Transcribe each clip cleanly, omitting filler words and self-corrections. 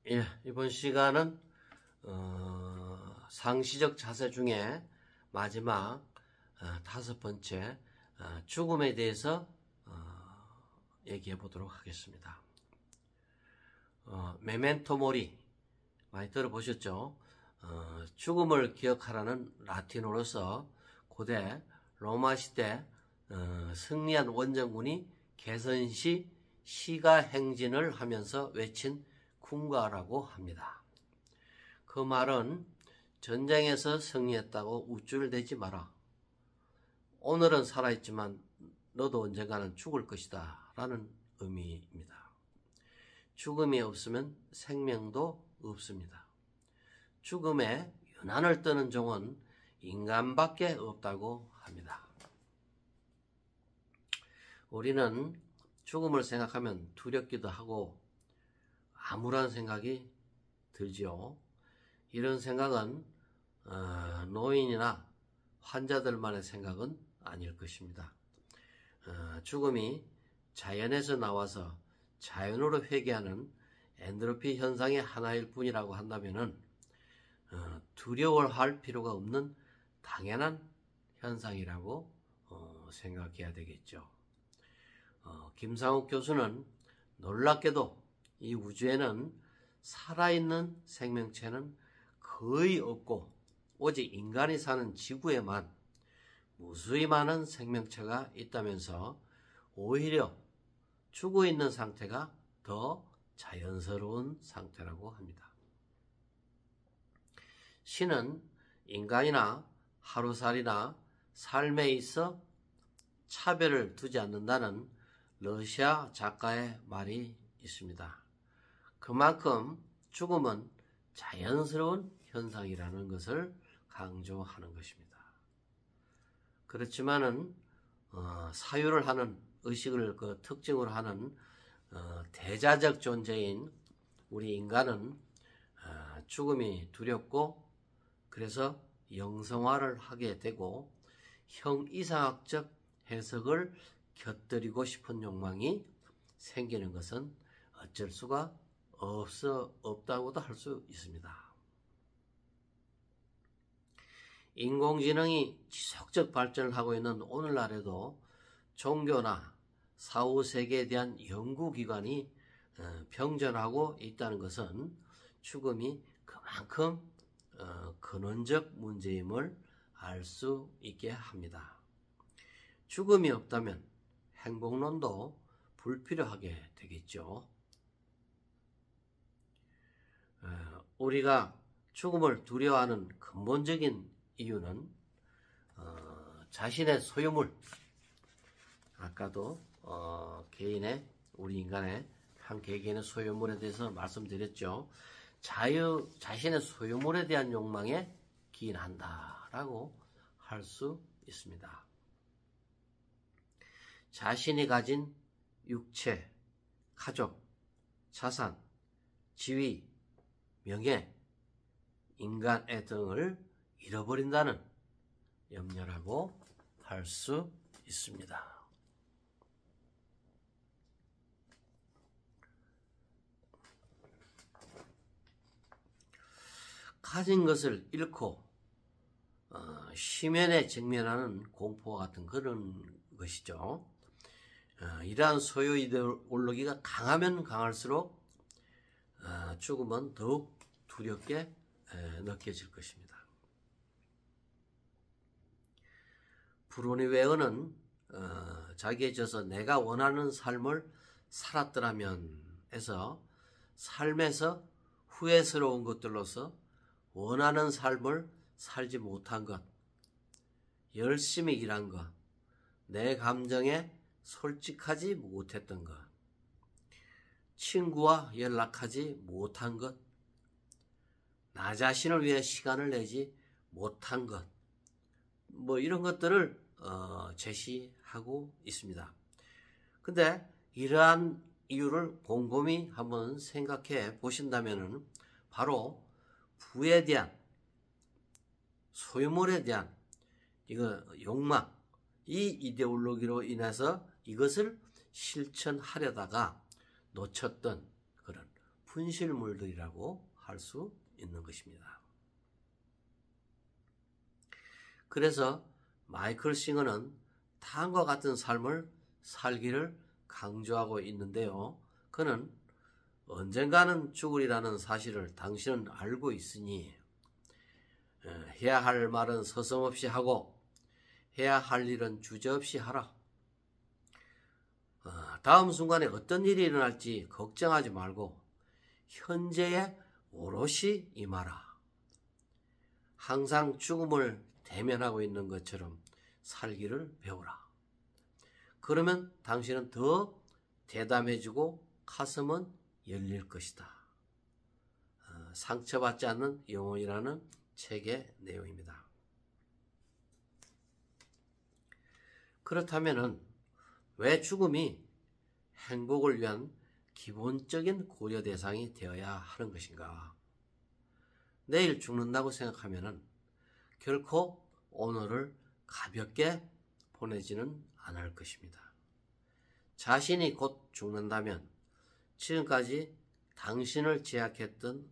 예, 이번 시간은 상시적 자세 중에 마지막 다섯 번째 죽음에 대해서 얘기해 보도록 하겠습니다. 메멘토 모리 많이 들어보셨죠? 죽음을 기억하라는 라틴어로서 고대 로마 시대 승리한 원정군이 개선시 시가 행진을 하면서 외친 군가라고 합니다. 그 말은 전쟁에서 승리했다고 우쭐대지 마라. 오늘은 살아있지만 너도 언젠가는 죽을 것이다 라는 의미입니다. 죽음이 없으면 생명도 없습니다. 죽음에 유난을 떠는 종은 인간밖에 없다고 합니다. 우리는 죽음을 생각하면 두렵기도 하고 암울한 생각이 들지요. 이런 생각은 노인이나 환자들만의 생각은 아닐 것입니다. 죽음이 자연에서 나와서 자연으로 회귀하는 엔트로피 현상의 하나일 뿐이라고 한다면 두려워할 필요가 없는 당연한 현상이라고 생각해야 되겠죠. 김상욱 교수는 놀랍게도 이 우주에는 살아있는 생명체는 거의 없고 오직 인간이 사는 지구에만 무수히 많은 생명체가 있다면서 오히려 죽어 있는 상태가 더 자연스러운 상태라고 합니다. 신은 인간이나 하루살이나 삶에 있어 차별을 두지 않는다는 러시아 작가의 말이 있습니다. 그만큼 죽음은 자연스러운 현상이라는 것을 강조하는 것입니다. 그렇지만은 사유를 하는 의식을 특징으로 하는 대자적 존재인 우리 인간은 죽음이 두렵고 그래서 영성화를 하게 되고 형이상학적 해석을 곁들이고 싶은 욕망이 생기는 것은 어쩔 수가 없다고도 할 수 있습니다. 인공지능이 지속적 발전을 하고 있는 오늘날에도 종교나 사후세계에 대한 연구기관이 병전하고 있다는 것은 죽음이 그만큼 근원적 문제임을 알 수 있게 합니다. 죽음이 없다면 행복론도 불필요하게 되겠죠. 우리가 죽음을 두려워하는 근본적인 이유는 자신의 소유물, 아까도 개인의 우리 인간의 한 개개인의 소유물에 대해서 말씀드렸죠. 자신의 소유물에 대한 욕망에 기인한다라고 할 수 있습니다. 자신이 가진 육체, 가족, 자산, 지위, 명예, 인간애 등을 잃어버린다는 염려라고 할 수 있습니다. 가진 것을 잃고 심연에 직면하는 공포와 같은 그런 것이죠. 이러한 소유 이데올로기가 강하면 강할수록 죽음은 더욱 두렵게 느껴질 것입니다. 브루니 웨어는 자기의 저서 내가 원하는 삶을 살았더라면 에서 삶에서 후회스러운 것들로서 원하는 삶을 살지 못한 것, 열심히 일한 것, 내 감정에 솔직하지 못했던 것, 친구와 연락하지 못한 것, 나 자신을 위해 시간을 내지 못한 것, 이런 것들을 제시하고 있습니다. 근데 이러한 이유를 곰곰이 한번 생각해 보신다면 바로 부에 대한, 소유물에 대한 욕망, 이 이데올로기로 인해서 이것을 실천하려다가 놓쳤던 그런 분실물들이라고 할 수 있는 것입니다. 그래서 마이클 싱어는 다음과 같은 삶을 살기를 강조하고 있는데요. 그는 언젠가는 죽으리라는 사실을 당신은 알고 있으니 해야 할 말은 서슴없이 하고 해야 할 일은 주저없이 하라. 다음 순간에 어떤 일이 일어날지 걱정하지 말고 현재에 오롯이 임하라. 항상 죽음을 대면하고 있는 것처럼 살기를 배우라. 그러면 당신은 더 대담해지고 가슴은 열릴 것이다. 상처받지 않는 영혼이라는 책의 내용입니다. 그렇다면 왜 죽음이 행복을 위한 기본적인 고려 대상이 되어야 하는 것인가? 내일 죽는다고 생각하면 결코 오늘을 가볍게 보내지는 않을 것입니다. 자신이 곧 죽는다면 지금까지 당신을 제약했던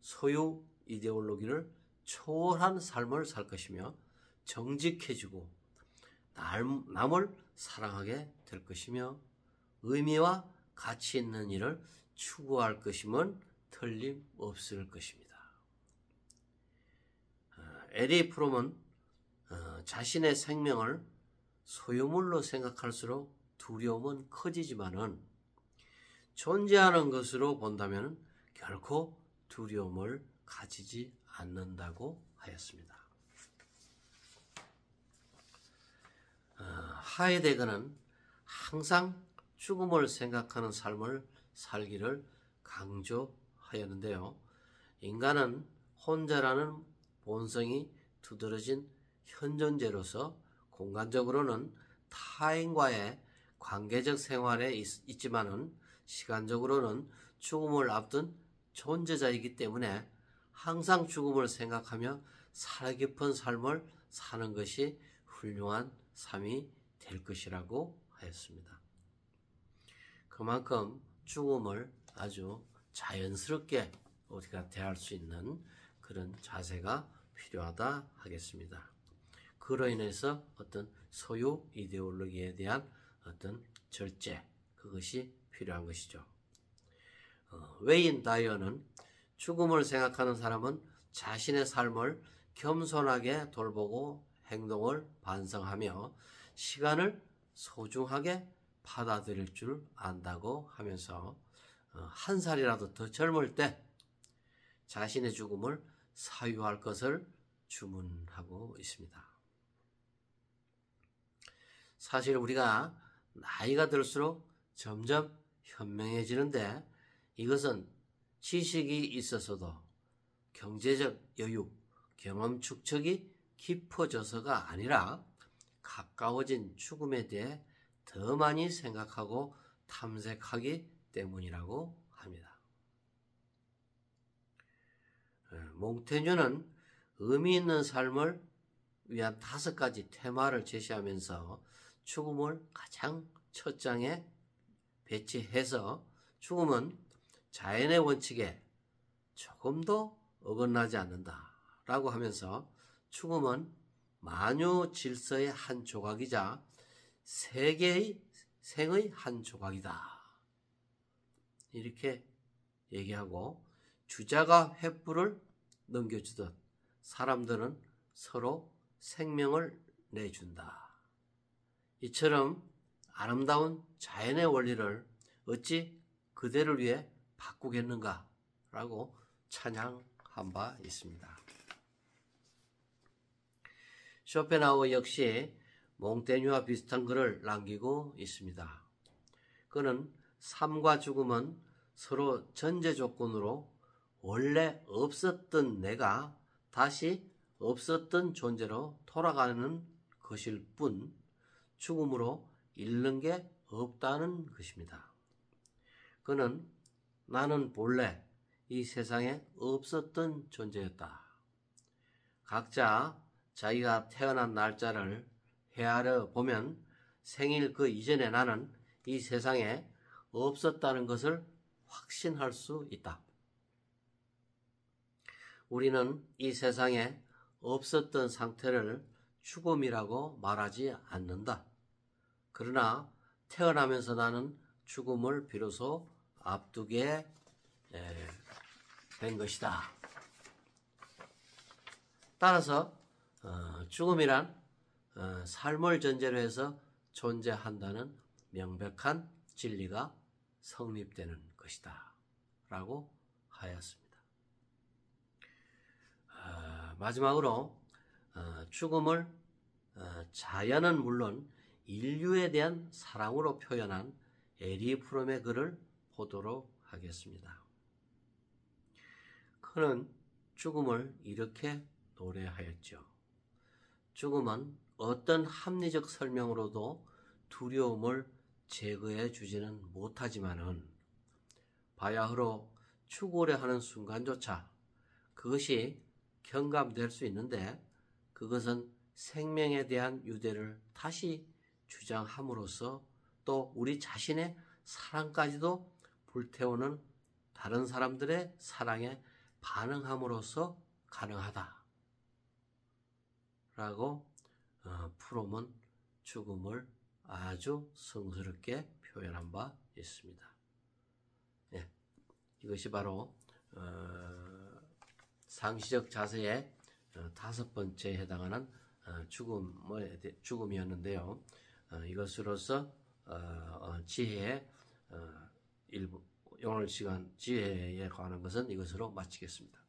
소유 이데올로기를 초월한 삶을 살 것이며 정직해지고 남을 사랑하게 될 것이며 의미와 가치 있는 일을 추구할 것임은 틀림없을 것입니다. 에리 프롬은 자신의 생명을 소유물로 생각할수록 두려움은 커지지만은 존재하는 것으로 본다면 결코 두려움을 가지지 않는다고 하였습니다. 하이데거는 항상 죽음을 생각하는 삶을 살기를 강조하였는데요. 인간은 혼자라는 본성이 두드러진 현존재로서 공간적으로는 타인과의 관계적 생활에 있지만은 시간적으로는 죽음을 앞둔 존재자이기 때문에 항상 죽음을 생각하며 살아깊은 삶을 사는 것이 훌륭한 삶이 될 것이라고 하였습니다. 그만큼 죽음을 아주 자연스럽게 우리가 대할 수 있는 그런 자세가 필요하다 하겠습니다. 그로 인해서 어떤 소유 이데올로기에 대한 어떤 절제, 그것이 필요한 것이죠. 웨인 다이어는 죽음을 생각하는 사람은 자신의 삶을 겸손하게 돌보고 행동을 반성하며 시간을 소중하게 받아들일 줄 안다고 하면서 한 살이라도 더 젊을 때 자신의 죽음을 사유할 것을 주문하고 있습니다. 사실 우리가 나이가 들수록 점점 현명해지는데 이것은 지식이 있어서도 경제적 여유, 경험 축적이 깊어져서가 아니라 가까워진 죽음에 대해 더 많이 생각하고 탐색하기 때문이라고 합니다. 몽테뉴는 의미 있는 삶을 위한 5가지 테마를 제시하면서 죽음을 가장 첫 장에 배치해서 죽음은 자연의 원칙에 조금도 어긋나지 않는다라고 하면서 죽음은 만유 질서의 한 조각이자 세계의 생의 한 조각이다. 이렇게 얘기하고 주자가 횃불을 넘겨주듯 사람들은 서로 생명을 내준다. 이처럼 아름다운 자연의 원리를 어찌 그대를 위해 바꾸겠는가? 라고 찬양한 바 있습니다. 쇼펜하우어 역시 몽테뉴와 비슷한 글을 남기고 있습니다. 그는 삶과 죽음은 서로 전제 조건으로 원래 없었던 내가 다시 없었던 존재로 돌아가는 것일 뿐 죽음으로 잃는 게 없다는 것입니다. 그는 나는 본래 이 세상에 없었던 존재였다. 각자 자기가 태어난 날짜를 헤아려 보면 생일 그 이전에 나는 이 세상에 없었다는 것을 확신할 수 있다. 우리는 이 세상에 없었던 상태를 죽음이라고 말하지 않는다. 그러나 태어나면서 나는 죽음을 비로소 앞두게 된 것이다. 따라서 죽음이란 삶을 전제로 해서 존재한다는 명백한 진리가 성립되는 것이다 라고 하였습니다. 마지막으로 죽음을 자연은 물론 인류에 대한 사랑으로 표현한 에리 프롬의 글을 보도록 하겠습니다. 그는 죽음을 이렇게 노래하였죠. 죽음은 어떤 합리적 설명으로도 두려움을 제거해 주지는 못하지만은 바야흐로 죽으려 하는 순간조차 그것이 경감될 수 있는데 그것은 생명에 대한 유대를 다시 주장함으로써 또 우리 자신의 사랑까지도 불태우는 다른 사람들의 사랑에 반응함으로써 가능하다 라고 프롬은 죽음을 아주 성스럽게 표현한 바 있습니다. 예, 이것이 바로 상시적 자세의 5번째에 해당하는 죽음이었는데요. 이것으로서 지혜의 일부 오늘 시간 지혜에 관한 것은 이것으로 마치겠습니다.